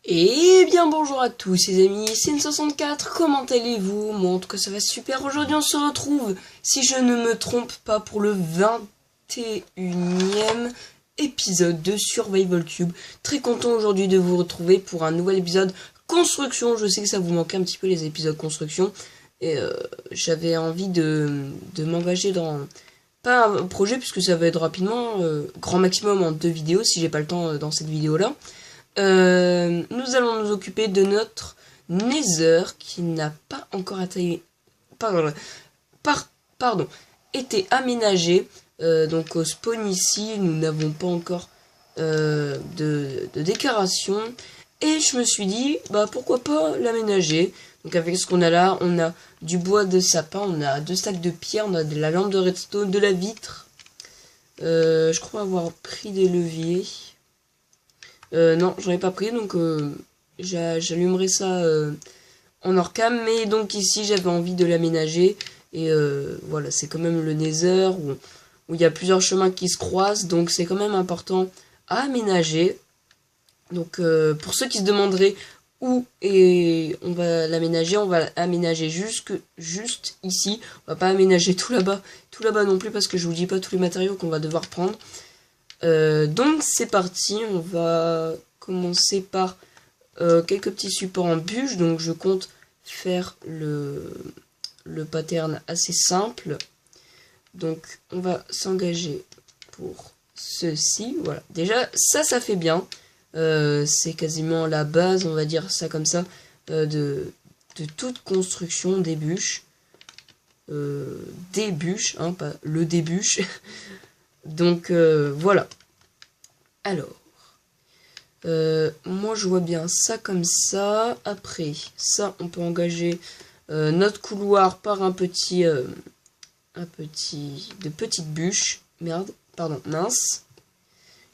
Et bien bonjour à tous les amis, c'est N64, comment allez-vous? Moi en tout cas ça va super, aujourd'hui on se retrouve, si je ne me trompe pas, pour le 21e épisode de Survival Cube. Très content aujourd'hui de vous retrouver pour un nouvel épisode construction. Je sais que ça vous manquait un petit peu les épisodes construction, et j'avais envie de m'engager dans... pas un projet puisque ça va être rapidement, grand maximum en 2 vidéos si j'ai pas le temps dans cette vidéo là. Nous allons nous occuper de notre Nether qui n'a pas encore été aménagé. Donc au spawn ici, nous n'avons pas encore de décoration. Et je me suis dit, bah pourquoi pas l'aménager. Donc avec ce qu'on a là, on a du bois de sapin, on a 2 stacks de pierre, on a de la lampe de redstone, de la vitre. Je crois avoir pris des leviers. Non, j'en ai pas pris, donc j'allumerai ça en hors cam. Mais donc ici, j'avais envie de l'aménager. Et voilà, c'est quand même le Nether où il y a plusieurs chemins qui se croisent. Donc c'est quand même important à aménager. Donc pour ceux qui se demanderaient où et on va l'aménager, on va l'aménager juste ici. On va pas aménager tout là-bas non plus parce que je vous dis pas tous les matériaux qu'on va devoir prendre. Donc c'est parti, on va commencer par quelques petits supports en bûche. Donc je compte faire le pattern assez simple. Donc on va s'engager pour ceci. Voilà, déjà ça fait bien. C'est quasiment la base, on va dire ça comme ça, de toute construction des bûches. Des bûches, hein, pas le débûche. Donc voilà. Alors, moi je vois bien ça comme ça. Après, ça on peut engager notre couloir par de petites bûches. Merde, pardon, mince.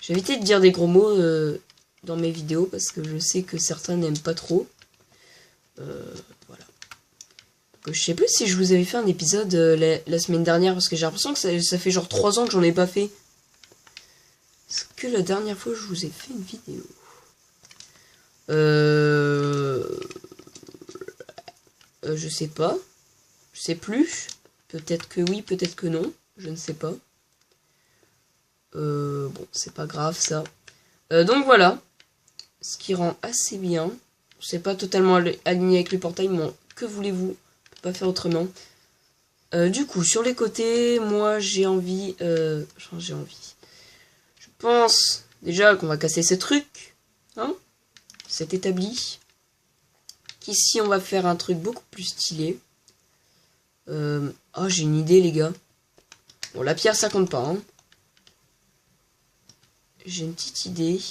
J'ai évité de dire des gros mots dans mes vidéos parce que je sais que certains n'aiment pas trop. Voilà. Donc, je sais plus si je vous avais fait un épisode la semaine dernière parce que j'ai l'impression que ça fait genre 3 ans que j'en ai pas fait. Est-ce que la dernière fois je vous ai fait une vidéo? Je sais pas. Je sais plus. Peut-être que oui, peut-être que non. Je ne sais pas. Bon, c'est pas grave ça. Donc voilà. Ce qui rend assez bien. C'est pas totalement aligné avec le portail, mais bon, que voulez-vous? On peut pas faire autrement. Du coup, sur les côtés, moi j'ai envie... Je pense déjà qu'on va casser ce truc. Hein? C'est établi. Qu'ici on va faire un truc beaucoup plus stylé. Oh, j'ai une idée les gars. Bon, la pierre ça compte pas. Hein. J'ai une petite idée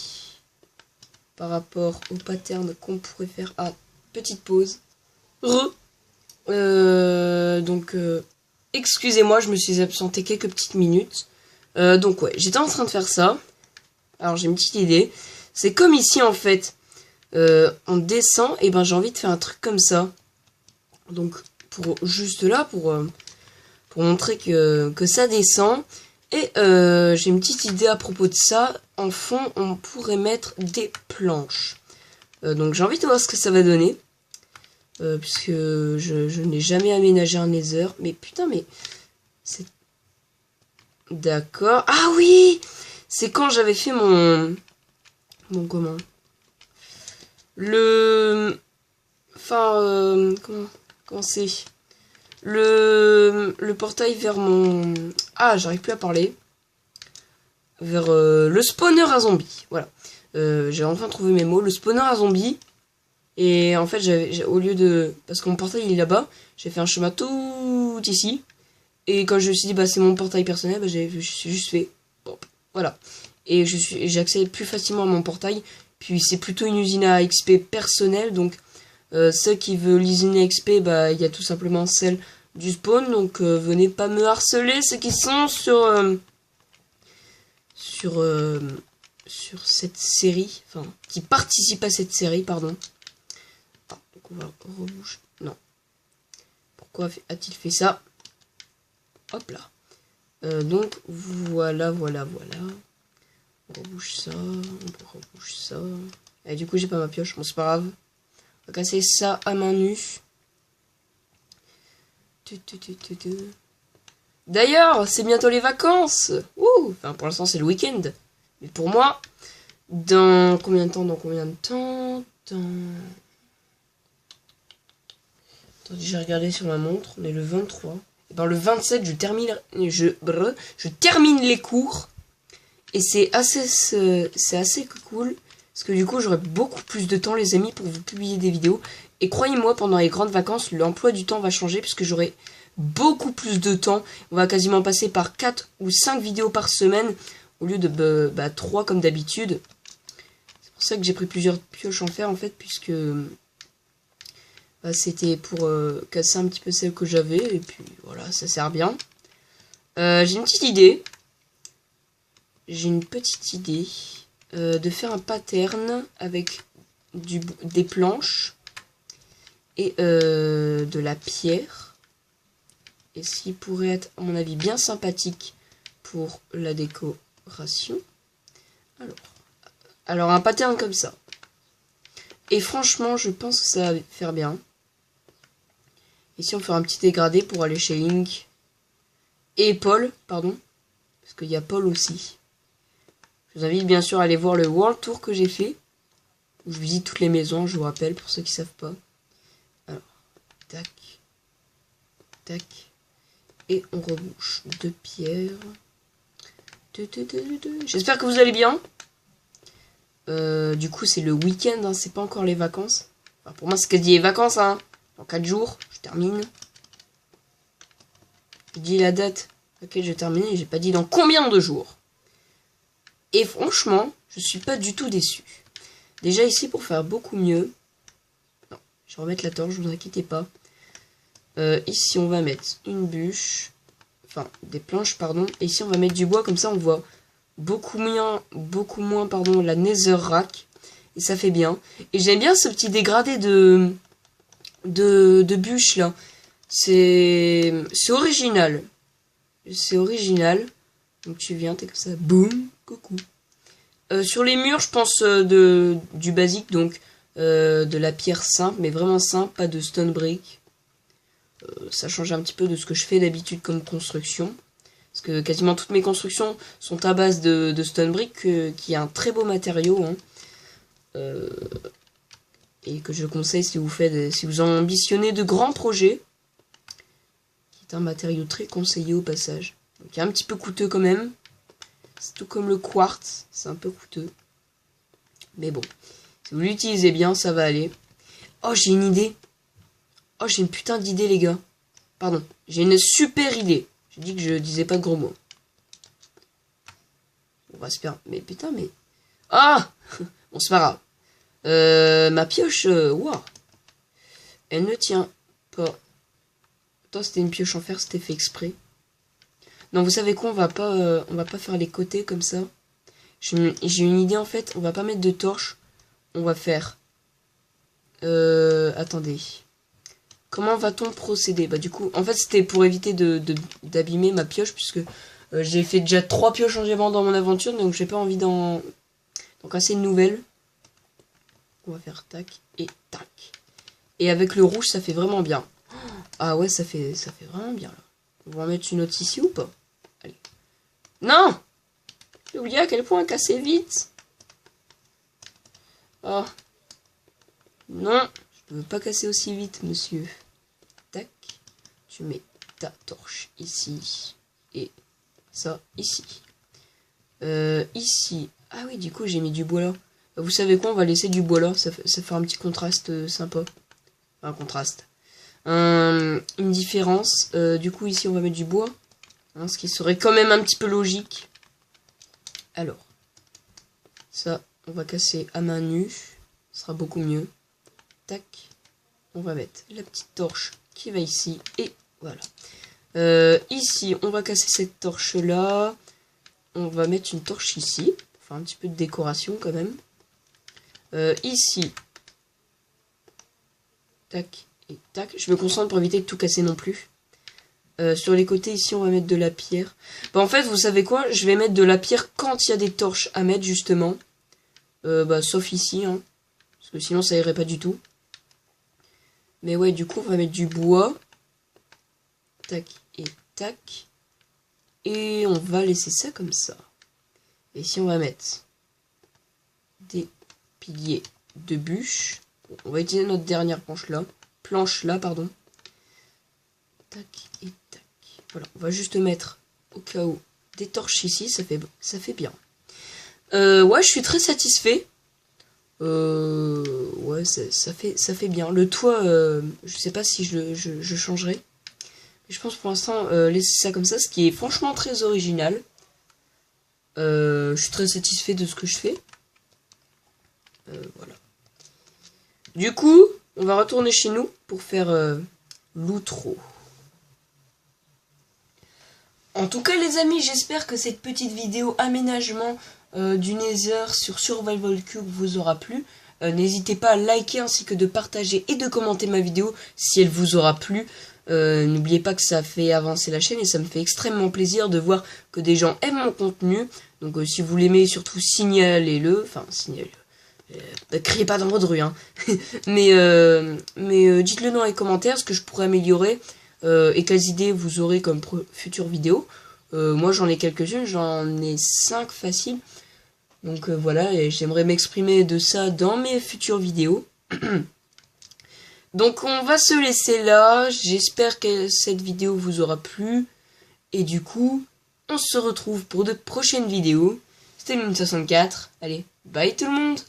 par rapport au pattern qu'on pourrait faire. Ah, petite pause. Donc, excusez-moi, je me suis absenté quelques petites minutes. Donc ouais, j'étais en train de faire ça. Alors j'ai une petite idée. C'est comme ici en fait. On descend, et ben j'ai envie de faire un truc comme ça. Donc pour juste là, pour montrer que ça descend. Et j'ai une petite idée à propos de ça. En fond, on pourrait mettre des planches. Donc j'ai envie de voir ce que ça va donner. Puisque je n'ai jamais aménagé un Nether. Mais putain, mais... c'est... D'accord. Ah oui! C'est quand j'avais fait mon comment? Enfin, comment c'est? Le portail vers mon... Ah, j'arrive plus à parler. Vers le spawner à zombies. Voilà. J'ai enfin trouvé mes mots. Le spawner à zombies. Et en fait, au lieu de... Parce que mon portail il est là-bas, j'ai fait un chemin tout ici. Et quand je me suis dit, bah c'est mon portail personnel, bah, je suis juste fait. Bon, voilà. Et j'accède plus facilement à mon portail. Puis c'est plutôt une usine à XP personnelle. Donc ceux qui veulent l'usine à XP, bah il y a tout simplement celle du spawn. Donc venez pas me harceler, ceux qui sont sur cette série. Enfin, qui participent à cette série, pardon. Ah, donc on va reboucher. Non. Pourquoi a-t-il fait ça? Hop là. Donc voilà. On rebouche ça, Et du coup, j'ai pas ma pioche. Bon, c'est pas grave. On va casser ça à main nue. D'ailleurs, c'est bientôt les vacances. Ouh, enfin, pour l'instant, c'est le week-end. Mais pour moi, dans combien de temps Attendez, j'ai regardé sur ma montre. On est le 23. Et ben, le 27, je termine les cours. Et c'est assez cool. Parce que du coup, j'aurai beaucoup plus de temps, les amis, pour vous publier des vidéos. Et croyez-moi, pendant les grandes vacances, l'emploi du temps va changer. Parce que j'aurai beaucoup plus de temps. On va quasiment passer par 4 ou 5 vidéos par semaine. Au lieu de 3 comme d'habitude. C'est pour ça que j'ai pris plusieurs pioches en fer, en fait. Puisque c'était pour casser un petit peu celle que j'avais. Et puis voilà, ça sert bien. J'ai une petite idée. J'ai une petite idée de faire un pattern avec des planches et de la pierre. Et ce qui pourrait être, à mon avis, bien sympathique pour la décoration. Alors un pattern comme ça. Et franchement, je pense que ça va faire bien. Ici, on fera un petit dégradé pour aller chez Link. Et Paul, pardon. Parce qu'il y a Paul aussi. Je vous invite bien sûr à aller voir le World Tour que j'ai fait. Où je visite toutes les maisons, je vous rappelle, pour ceux qui ne savent pas. Alors, tac. Tac. Et on rebouche de pierre. J'espère que vous allez bien. Du coup, c'est le week-end, hein, c'est pas encore les vacances. Enfin, pour moi, c'est quasi les vacances, hein. Dans 4 jours, je termine. J'ai dit la date à laquelle je termine, et j'ai pas dit dans combien de jours. Et franchement, je suis pas du tout déçu. Déjà ici, pour faire beaucoup mieux. Non, je vais remettre la torche, vous inquiétez pas. Ici, on va mettre une bûche. Enfin, des planches, pardon. Et ici, on va mettre du bois, comme ça, on voit beaucoup moins, la netherrack. Et ça fait bien. Et j'aime bien ce petit dégradé de bûches, là. C'est original. C'est original. Donc tu viens, t'es comme ça, boum, coucou. Sur les murs, je pense du basique, donc de la pierre simple, mais vraiment simple, pas de stone brick. Ça change un petit peu de ce que je fais d'habitude comme construction. Parce que quasiment toutes mes constructions sont à base de stone brick, qui est un très beau matériau. Hein. Et que je conseille si vous ambitionnez de grands projets. Qui est un matériau très conseillé au passage. Donc, il est un petit peu coûteux quand même. C'est tout comme le quartz. C'est un peu coûteux. Mais bon. Si vous l'utilisez bien, ça va aller. Oh, j'ai une idée. Oh, j'ai une putain d'idée, les gars. Pardon. J'ai une super idée. J'ai dit que je disais pas de gros mots. On va se faire... Mais putain, mais... Ah bon, c'est pas grave. Ma pioche... Waouh. Elle ne tient pas. Attends, c'était une pioche en fer, c'était fait exprès. Non, vous savez quoi, on va pas faire les côtés comme ça. J'ai une idée en fait, on va pas mettre de torche. On va faire... attendez. Comment va-t-on procéder? Bah du coup, en fait c'était pour éviter d'abîmer ma pioche, puisque j'ai fait déjà 3 pioches en diamant dans mon aventure, donc j'ai pas envie d'en casser une nouvelle. On va faire tac et tac. Et avec le rouge, ça fait vraiment bien. Ah ouais, ça fait vraiment bien là. On va en mettre une autre ici ou pas? Allez. Non! J'ai oublié à quel point casser vite. Oh. Non, je ne veux pas casser aussi vite, monsieur. Tac. Tu mets ta torche ici. Et ça ici. Ici. Ah oui, du coup, j'ai mis du bois là. Vous savez quoi, on va laisser du bois là. Ça fait un petit contraste sympa. Un contraste. Une différence. Du coup, ici, on va mettre du bois. Hein, ce qui serait quand même un petit peu logique. Alors. Ça, on va casser à main nue. Ce sera beaucoup mieux. Tac. On va mettre la petite torche qui va ici. Et voilà. Ici, on va casser cette torche-là. On va mettre une torche ici. Pour faire un petit peu de décoration quand même. Ici. Tac et tac. Je me concentre pour éviter de tout casser non plus. Sur les côtés, ici, on va mettre de la pierre. Bah, en fait, vous savez quoi? Je vais mettre de la pierre quand il y a des torches à mettre, justement. Sauf ici, hein. parce que sinon ça irait pas du tout. Mais ouais, du coup, on va mettre du bois. Tac et tac. Et on va laisser ça comme ça. Et si on va mettre des piliers de bûches. On va utiliser notre dernière planche là, pardon. Tac et tac. Voilà, on va juste mettre au cas où des torches ici, ça fait bien. Ouais, je suis très satisfait. Ouais, ça fait bien. Le toit, je sais pas si je changerai. Mais je pense pour l'instant laisser ça comme ça, ce qui est franchement très original. Je suis très satisfait de ce que je fais. Voilà. Du coup, on va retourner chez nous pour faire l'outro. En tout cas les amis, j'espère que cette petite vidéo aménagement du Nether sur Survival Cube vous aura plu. N'hésitez pas à liker ainsi que de partager et de commenter ma vidéo si elle vous aura plu. N'oubliez pas que ça fait avancer la chaîne et ça me fait extrêmement plaisir de voir que des gens aiment mon contenu. Donc si vous l'aimez, surtout signalez-le. Enfin, signalez-le. Criez pas dans votre rue, hein. mais dites-le dans les commentaires ce que je pourrais améliorer et quelles idées vous aurez comme future vidéo. Moi j'en ai quelques-unes, j'en ai 5 faciles. Donc voilà, et j'aimerais m'exprimer de ça dans mes futures vidéos. Donc on va se laisser là, j'espère que cette vidéo vous aura plu. Et du coup, on se retrouve pour de prochaines vidéos. C'était Mine64, allez, bye tout le monde!